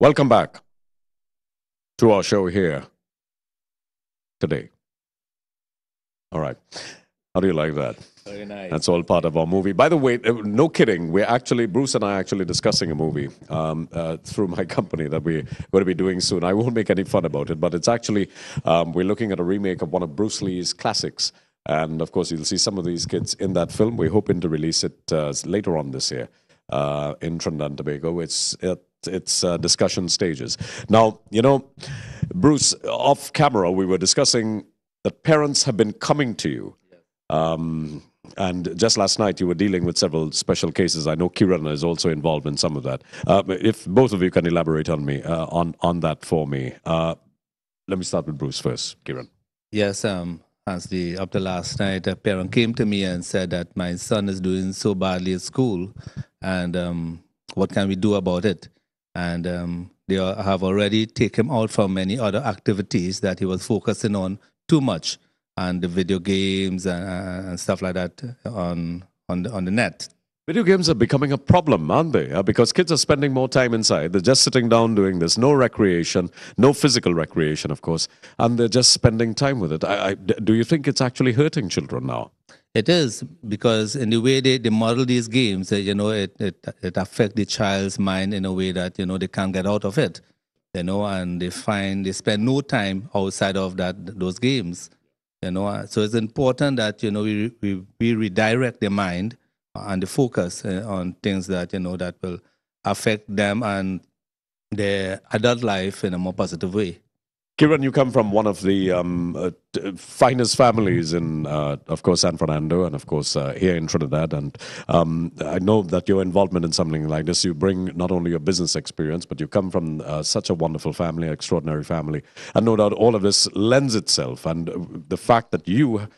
Welcome back to our show here today. All right. How do you like that? Very nice. That's all part of our movie. By the way, no kidding. Bruce and I are actually discussing a movie through my company that we're going to be doing soon. I won't make any fun about it, but it's actually, we're looking at a remake of one of Bruce Lee's classics. And of course, you'll see some of these kids in that film. We're hoping to release it later on this year in Trinidad and Tobago. It's discussion stages. Now, Bruce, off camera, we were discussing that parents have been coming to you. And just last night, you were dealing with several special cases. I know Kiran is also involved in some of that. If both of you can elaborate on me on that for me. Let me start with Bruce first, Kiran. Yes, after last night, a parent came to me and said that my son is doing so badly at school, and what can we do about it? And they have already taken him out from many other activities that he was focusing on too much, and the video games and stuff like that on the net. Video games are becoming a problem, aren't they? Because kids are spending more time inside. They're just sitting down doing this. No recreation, no physical recreation, of course. And they're just spending time with it. Do you think it's actually hurting children now? It is, because in the way they model these games, it affects the child's mind in a way that, they can't get out of it. And they spend no time outside of those games. So it's important that, we redirect their mind and the focus on things that that will affect them and their adult life in a more positive way. Kiran, you come from one of the finest families in, of course, San Fernando and, of course, here in Trinidad. And I know that your involvement in something like this, you bring not only your business experience, but you come from such a wonderful family, extraordinary family. And no doubt all of this lends itself. And the fact that you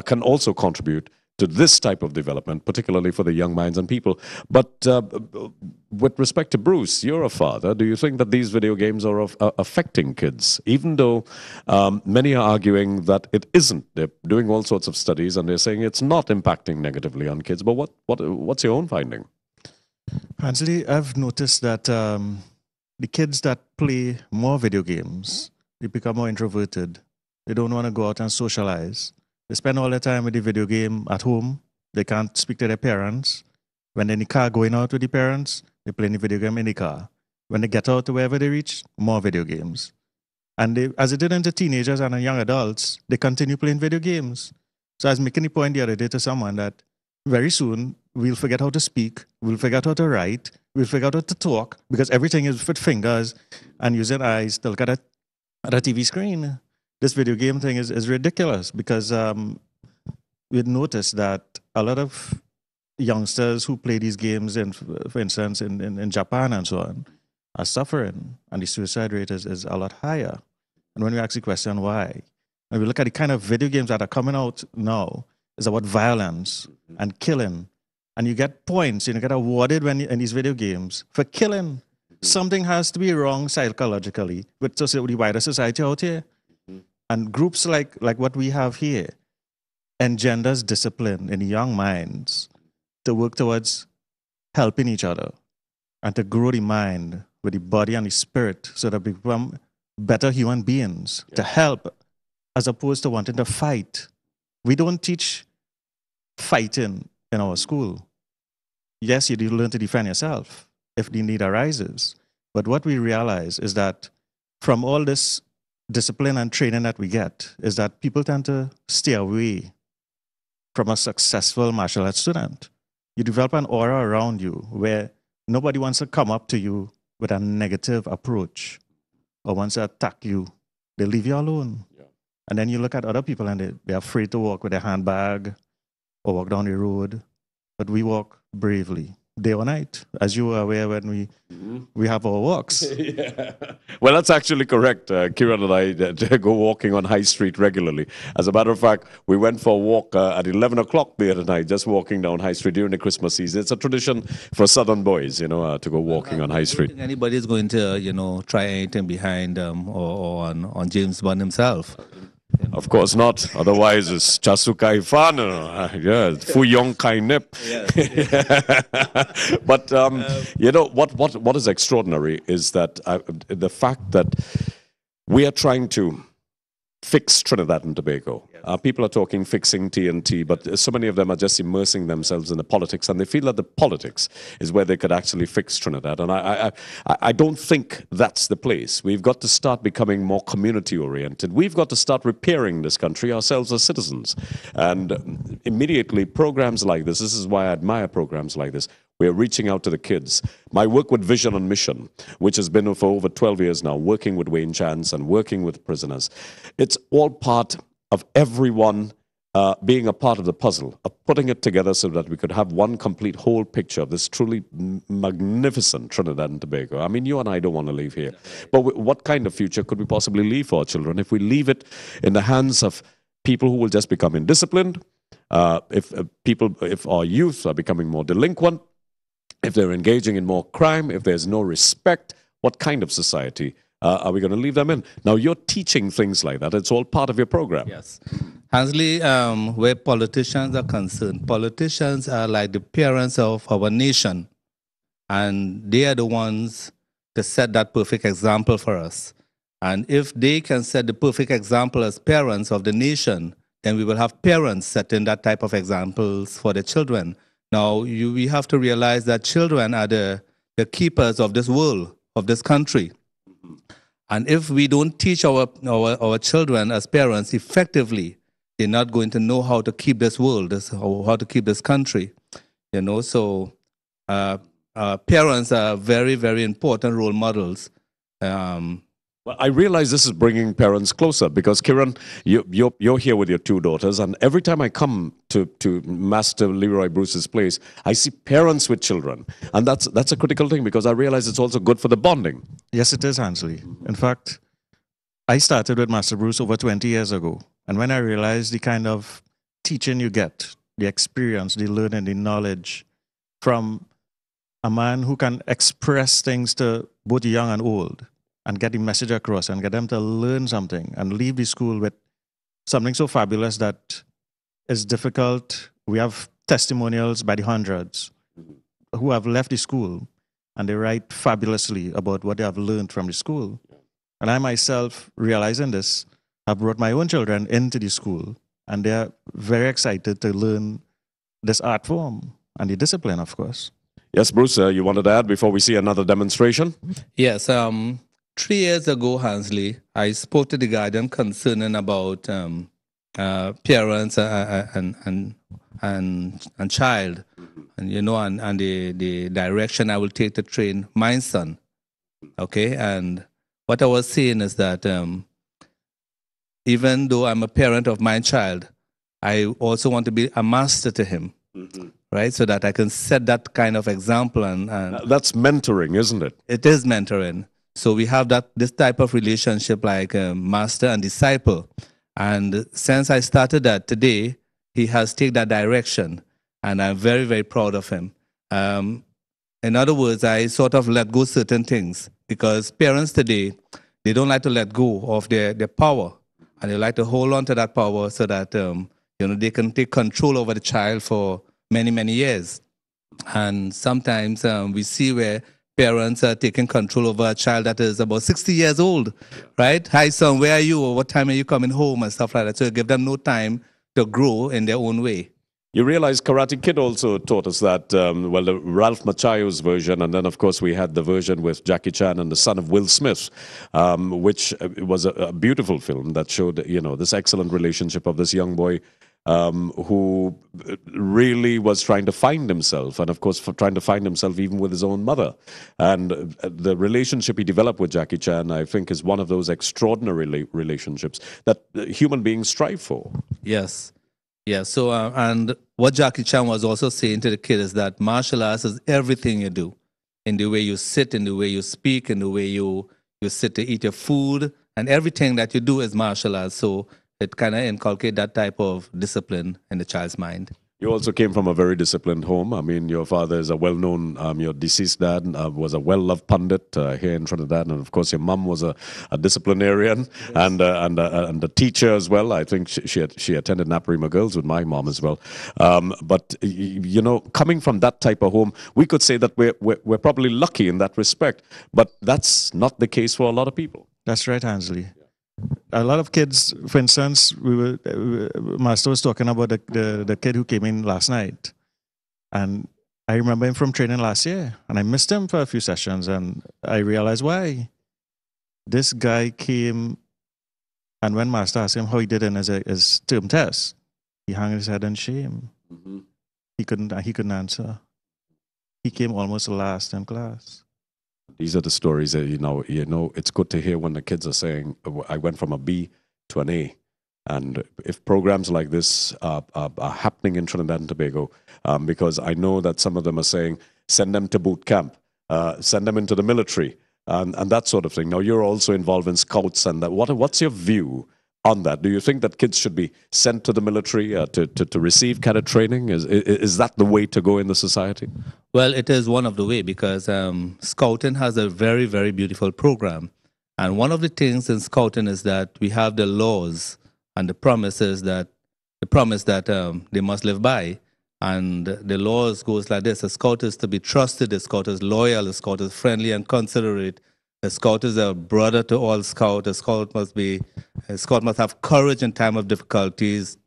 can also contribute to this type of development, particularly for the young minds and people. But with respect to Bruce, you're a father. Do you think that these video games are affecting kids? Even though many are arguing that it isn't. They're doing all sorts of studies and they're saying it's not impacting negatively on kids. But what's your own finding? Actually, I've noticed that the kids that play more video games, they become more introverted. They don't want to go out and socialize. They spend all their time with the video game at home. They can't speak to their parents. When they're in the car going out with the parents, they play the video game in the car. When they get out to wherever they reach, more video games. And as they did into teenagers and young adults, they continue playing video games. So I was making the point the other day to someone that very soon we'll forget how to speak, we'll forget how to write, we'll forget how to talk, because everything is with fingers and using eyes to look at a TV screen. This video game thing is ridiculous, because we'd noticed that a lot of youngsters who play these games, for instance, in Japan and so on, are suffering, and the suicide rate is a lot higher. And when we ask the question why, and we look at the kind of video games that are coming out now, it's about violence and killing. And you get points, you get awarded in these video games for killing. Something has to be wrong psychologically with the wider society out here. And groups like what we have here engenders discipline in young minds to work towards helping each other and to grow the mind with the body and the spirit so that we become better human beings, to help as opposed to wanting to fight. We don't teach fighting in our school. Yes, you do learn to defend yourself if the need arises. But what we realize is that from all this discipline and training that we get is that people tend to stay away from a successful martial arts student. You develop an aura around you where nobody wants to come up to you with a negative approach or wants to attack you. They leave you alone. Yeah. And then you look at other people and they're afraid to walk with their handbag or walk down the road. But we walk bravely, day or night, as you are aware when we have our walks. Yeah. Well, that's actually correct. Kiran and I go walking on High Street regularly. As a matter of fact, we went for a walk at 11 o'clock the other night, just walking down High Street during the Christmas season. It's a tradition for Southern boys, to go walking on High Street. I don't think anybody's going to, try anything behind or on James Bond himself. Of course not. Otherwise, it's Chasukai Fano. Yeah, Fuyong Kai Nip. But you know what is extraordinary is that the fact that we are trying to fix Trinidad and Tobago. People are talking fixing TNT, but so many of them are just immersing themselves in the politics, and they feel that the politics is where they could actually fix Trinidad. And I don't think that's the place. We've got to start becoming more community-oriented. We've got to start repairing this country ourselves as citizens. And immediately, programs like this is why I admire programs like this. We're reaching out to the kids. My work with Vision on Mission, which has been for over 12 years now, working with Wayne Chance and working with prisoners, it's all part of everyone being a part of the puzzle, of putting it together so that we could have one complete whole picture of this truly magnificent Trinidad and Tobago. I mean, you and I don't want to leave here. But what kind of future could we possibly leave for our children if we leave it in the hands of people who will just become indisciplined, if our youth are becoming more delinquent, if they're engaging in more crime, if there's no respect, what kind of society are we going to leave them in? Now, you're teaching things like that. It's all part of your program. Yes. Hansley, where politicians are concerned, politicians are like the parents of our nation, and they are the ones to set that perfect example for us. And if they can set the perfect example as parents of the nation, then we will have parents setting that type of examples for the children. Now, we have to realize that children are the keepers of this world, of this country. And if we don't teach our children as parents effectively, they're not going to know how to keep this world, how to keep this country. You know, so parents are very, very important role models. Well, I realize this is bringing parents closer because, Kiran, you're here with your two daughters, and every time I come to Master Leroy Bruce's place, I see parents with children. And that's a critical thing because I realize it's also good for the bonding. Yes, it is, Hansley. In fact, I started with Master Bruce over 20 years ago. And when I realized the kind of teaching you get, the experience, the learning, the knowledge from a man who can express things to both young and old, and get the message across and get them to learn something and leave the school with something so fabulous that is difficult. We have testimonials by the hundreds who have left the school and they write fabulously about what they have learned from the school. And I myself, realizing this, have brought my own children into the school and they're very excited to learn this art form and the discipline, of course. Yes, Bruce, you wanted to add before we see another demonstration? Yes, 3 years ago, Hansley, I spoke to the Guardian concerning about parents and child, and you know, and the direction I will take to train my son. Okay, and what I was saying is that even though I'm a parent of my child, I also want to be a master to him. Right, so that I can set that kind of example, and that's mentoring, isn't it? It is mentoring. So we have this type of relationship like master and disciple. And since I started that today, he has taken that direction. And I'm very, very proud of him. In other words, I sort of let go certain things because parents today, they don't like to let go of their power. And they like to hold on to that power so that you know, they can take control over the child for many, many years. And sometimes we see where parents are taking control over a child that is about 60 years old, right? Hi, son, where are you? Or what time are you coming home? And stuff like that. So you give them no time to grow in their own way. You realize Karate Kid also taught us that, well, the Ralph Macchio's version, and then, of course, we had the version with Jackie Chan and the son of Will Smith, which was a beautiful film that showed, you know, this excellent relationship of this young boy who really was trying to find himself, and of course trying to find himself even with his own mother. And the relationship he developed with Jackie Chan, I think, is one of those extraordinary relationships that human beings strive for. Yes. Yeah, so, and what Jackie Chan was also saying to the kid is that martial arts is everything you do. In the way you sit, in the way you speak, in the way you sit to eat your food, and everything that you do is martial arts. So it kind of inculcates that type of discipline in the child's mind. You also came from a very disciplined home. I mean, your father is a well-known, your deceased dad was a well-loved pundit here in Trinidad, and of course, your mum was a disciplinarian and a teacher as well. I think she attended Naparima Girls with my mom as well. But you know, coming from that type of home, we could say that we're probably lucky in that respect. But that's not the case for a lot of people. That's right, Hansley. A lot of kids, for instance, Master was talking about the kid who came in last night. And I remember him from training last year. And I missed him for a few sessions. And I realized why. This guy came, and when Master asked him how he did in his term test, he hung his head in shame. Mm-hmm. He couldn't answer. He came almost last in class. These are the stories that, you know, it's good to hear when the kids are saying, I went from a B to an A. And if programs like this are happening in Trinidad and Tobago, because I know that some of them are saying, send them to boot camp, send them into the military, and that sort of thing. Now, you're also involved in scouts and that. What's your view on that? Do you think that kids should be sent to the military to receive cadet training? Is that the way to go in the society? Well, it is one of the way because Scouting has a very, very beautiful program. And one of the things in Scouting is that we have the laws and the promise that they must live by. And the laws goes like this: a Scout is to be trusted, a Scout is loyal, a Scout is friendly and considerate, a Scout is a brother to all Scouts, a Scout must have courage in time of difficulties,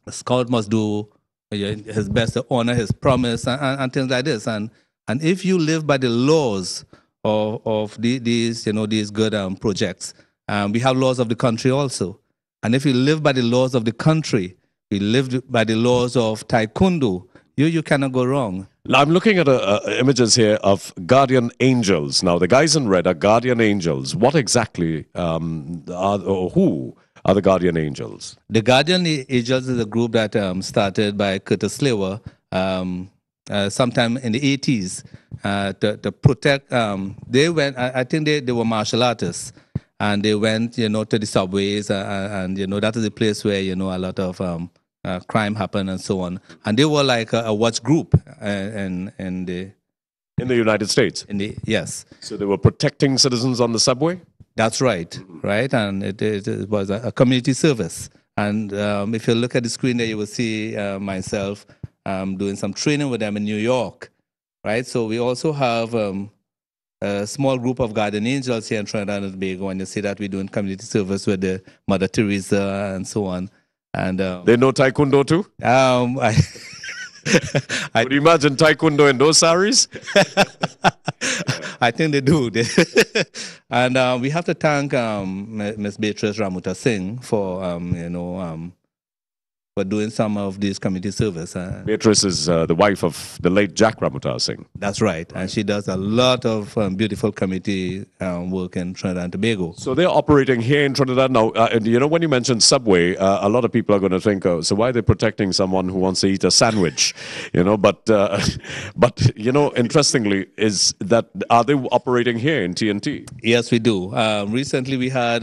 a Scout must do his best to honor his promise and things like this. And if you live by the laws of these good projects, we have laws of the country also. And if you live by the laws of the country, we live by the laws of Taikundo, you cannot go wrong. Now, I'm looking at images here of guardian angels. Now, the guys in red are guardian angels. What exactly who are the guardian angels? The guardian angels is a group that started by Curtis Slaver sometime in the 80s to protect. They went. I think they were martial artists, and they went, to the subways, and that is a place where a lot of crime happened and so on. And they were like a watch group in the United States. Yes. So they were protecting citizens on the subway. That's right, right, and it was a community service. And if you look at the screen there, you will see myself doing some training with them in New York, right? So we also have a small group of guardian angels here in Trinidad and Tobago, and you see that we're doing community service with the Mother Teresa and so on. And they know Taikundo too? Would you imagine Taikundo in those saris? I think they do. And we have to thank Ms. Beatrice Ramuta Singh for doing some of these community service. Beatrice is the wife of the late Jack Ramuta Singh. That's right. And she does a lot of beautiful community work in Trinidad and Tobago. So they're operating here in Trinidad now. When you mentioned Subway, a lot of people are going to think, so why are they protecting someone who wants to eat a sandwich? But interestingly, is that are they operating here in TNT? Yes, we do. Recently, we had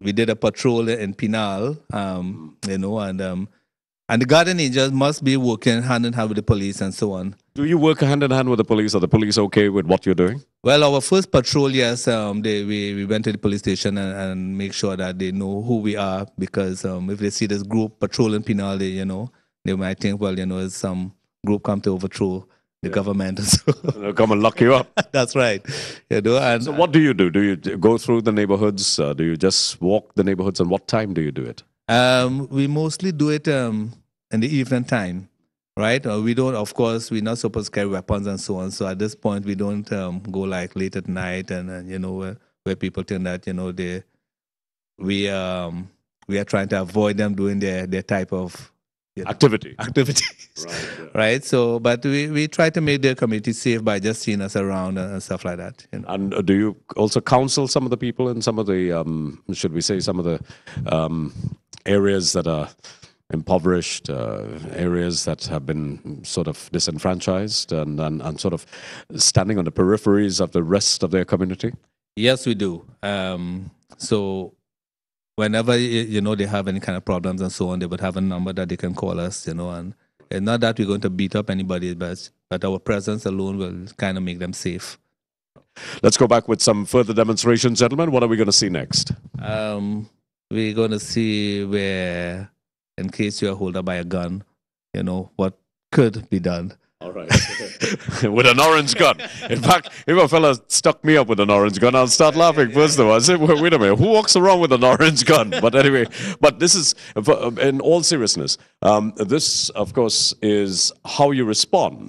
we did a patrol in Pinal, and the guardian angels must be working hand in hand with the police and so on. Do you work hand in hand with the police? Are the police okay with what you're doing? Well, our first patrol, yes, we went to the police station and make sure that they know who we are, because if they see this group patrolling Pinal, they might think, well, it's some group come to overthrow the government. They'll come and lock you up. That's right. And so what do you do? Do you go through the neighborhoods? Do you just walk the neighborhoods? And what time do you do it? We mostly do it in the evening time, right? We don't, of course, we're not supposed to carry weapons and so on. So at this point, we don't go like late at night and where people think that, we are trying to avoid them doing their type of activities. Right. So, but we try to make the community safe by just seeing us around and stuff like that. And do you also counsel some of the people in some of the, should we say, some of the areas that are impoverished, areas that have been sort of disenfranchised and sort of standing on the peripheries of the rest of their community? Yes, we do. So whenever, they have any kind of problems and so on, they would have a number that they can call us, and And not that we're going to beat up anybody, but our presence alone will kind of make them safe. Let's go back with some further demonstrations, gentlemen. What are we going to see next? We're going to see where, in case you're held by a gun, what could be done. All right. With an orange gun. In fact, if a fella stuck me up with an orange gun, I'll start laughing first of all. I say, wait a minute, who walks around with an orange gun? But anyway, but this is, in all seriousness, this, of course, is how you respond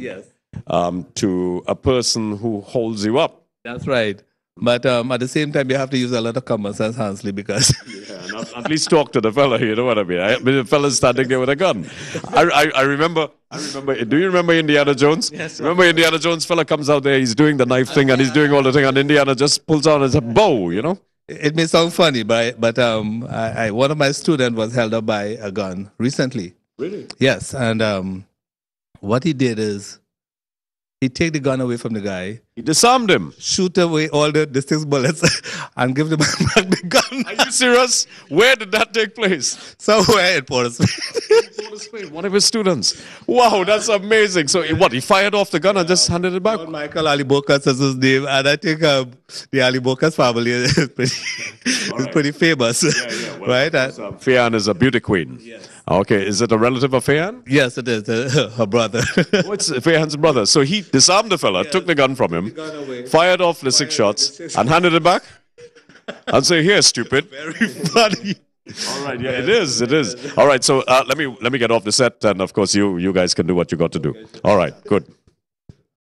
to a person who holds you up. That's right. But at the same time, you have to use a lot of common sense, Hansley, because... At least talk to the fella, you know what I mean? The fella's standing there with a gun. I remember, do you remember Indiana Jones? Yes. Remember Indiana Jones? Fella comes out there, he's doing the knife thing and he's doing all the thing, and Indiana just pulls out his bow, It may sound funny, but one of my students was held up by a gun recently. Really? Yes, and what he did is, he take the gun away from the guy. He disarmed him. Shoot away all the 6 bullets and give the man back the gun. Are you serious? Where did that take place? Somewhere in Port of Spain. One of his students. Wow, that's amazing. So he fired off the gun and just handed it back? John Michael Ali Bokas is his name. And I think the Ali Bokas family is pretty famous. Yeah. Well, right? Fian is a beauty queen. Yes. Okay, is it a relative of Fian? Yes, it is. Her brother. What's Fian's brother? So he disarmed the fella, took the gun from him, fired off the 6 shots, and handed it back? And say, here, stupid. Very funny. All right, yeah, it is. All right, so let me get off the set, and of course you guys can do what you got to do. All right, good.